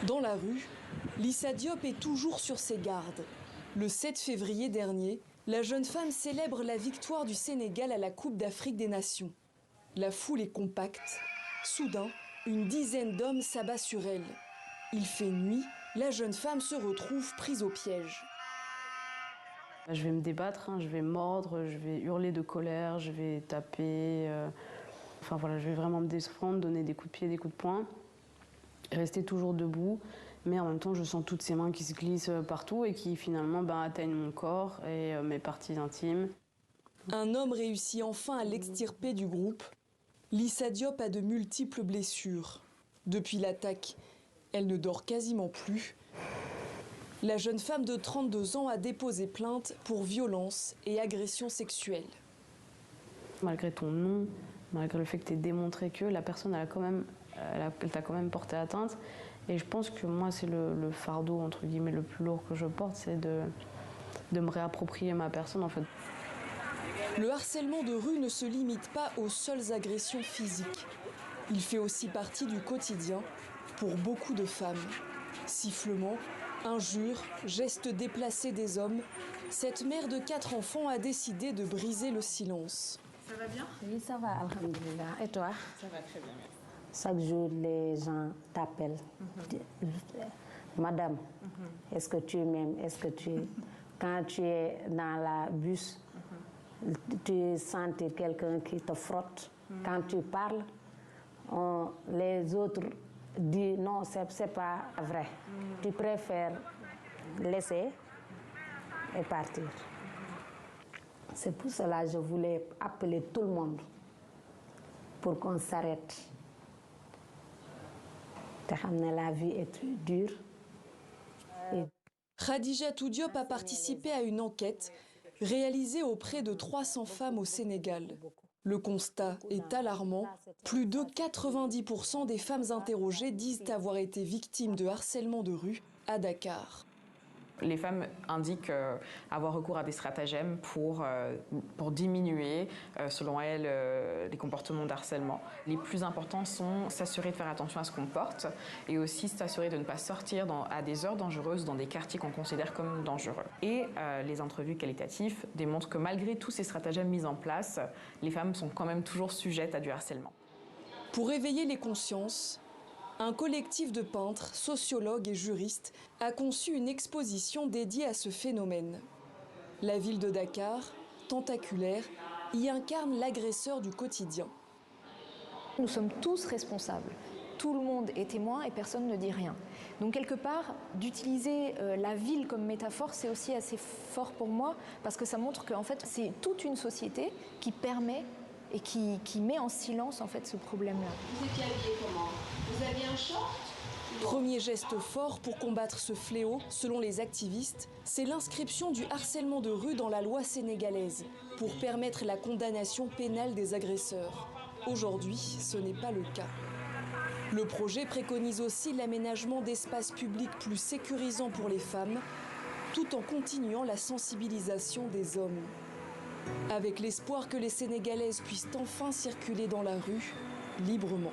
Dans la rue, Lissa Diop est toujours sur ses gardes. Le 7 février dernier, la jeune femme célèbre la victoire du Sénégal à la Coupe d'Afrique des Nations. La foule est compacte. Soudain, une dizaine d'hommes s'abat sur elle. Il fait nuit, la jeune femme se retrouve prise au piège. Je vais me débattre, je vais mordre, je vais hurler de colère, je vais taper. Enfin voilà, je vais vraiment me défendre, donner des coups de pied, des coups de poing. Rester toujours debout, mais en même temps je sens toutes ces mains qui se glissent partout et qui finalement atteignent mon corps et mes parties intimes. Un homme réussit enfin à l'extirper du groupe. Lissa Diop a de multiples blessures. Depuis l'attaque, elle ne dort quasiment plus. La jeune femme de 32 ans a déposé plainte pour violence et agression sexuelle. Malgré ton nom, malgré le fait que tu aies démontré que la personne elle t'a quand même porté atteinte. Et je pense que moi, c'est le fardeau, entre guillemets, le plus lourd que je porte, c'est de me réapproprier ma personne, en fait. Le harcèlement de rue ne se limite pas aux seules agressions physiques. Il fait aussi partie du quotidien pour beaucoup de femmes. Sifflements, injures, gestes déplacés des hommes. Cette mère de 4 enfants a décidé de briser le silence. Ça va bien? Oui, ça va, alhamdoulilah. Et toi? Ça va très bien, merci. Chaque jour, les gens t'appellent. Madame, est-ce que tu m'aimes? Est-ce que tu... Quand tu es dans la bus, tu sens quelqu'un qui te frotte. Quand tu parles, les autres disent non, c'est pas vrai. Tu préfères laisser et partir. C'est pour cela que je voulais appeler tout le monde pour qu'on s'arrête. La vie est dure. Khadijatou Diop a participé à une enquête réalisée auprès de 300 femmes au Sénégal. Le constat est alarmant. Plus de 90% des femmes interrogées disent avoir été victimes de harcèlement de rue à Dakar. Les femmes indiquent avoir recours à des stratagèmes pour diminuer, selon elles, les comportements de harcèlement. Les plus importants sont s'assurer de faire attention à ce qu'on porte et aussi s'assurer de ne pas sortir à des heures dangereuses dans des quartiers qu'on considère comme dangereux. Et les entrevues qualitatives démontrent que malgré tous ces stratagèmes mis en place, les femmes sont quand même toujours sujettes à du harcèlement. Pour éveiller les consciences, un collectif de peintres, sociologues et juristes a conçu une exposition dédiée à ce phénomène. La ville de Dakar, tentaculaire, y incarne l'agresseur du quotidien. Nous sommes tous responsables. Tout le monde est témoin et personne ne dit rien. Donc quelque part, d'utiliser la ville comme métaphore, c'est aussi assez fort pour moi parce que ça montre qu'en fait, c'est toute une société qui permet et qui met en silence en fait ce problème-là. Vous étiez habillée comment? Vous aviez un short? Premier geste fort pour combattre ce fléau, selon les activistes, c'est l'inscription du harcèlement de rue dans la loi sénégalaise pour permettre la condamnation pénale des agresseurs. Aujourd'hui, ce n'est pas le cas. Le projet préconise aussi l'aménagement d'espaces publics plus sécurisants pour les femmes, tout en continuant la sensibilisation des hommes. Avec l'espoir que les Sénégalaises puissent enfin circuler dans la rue librement.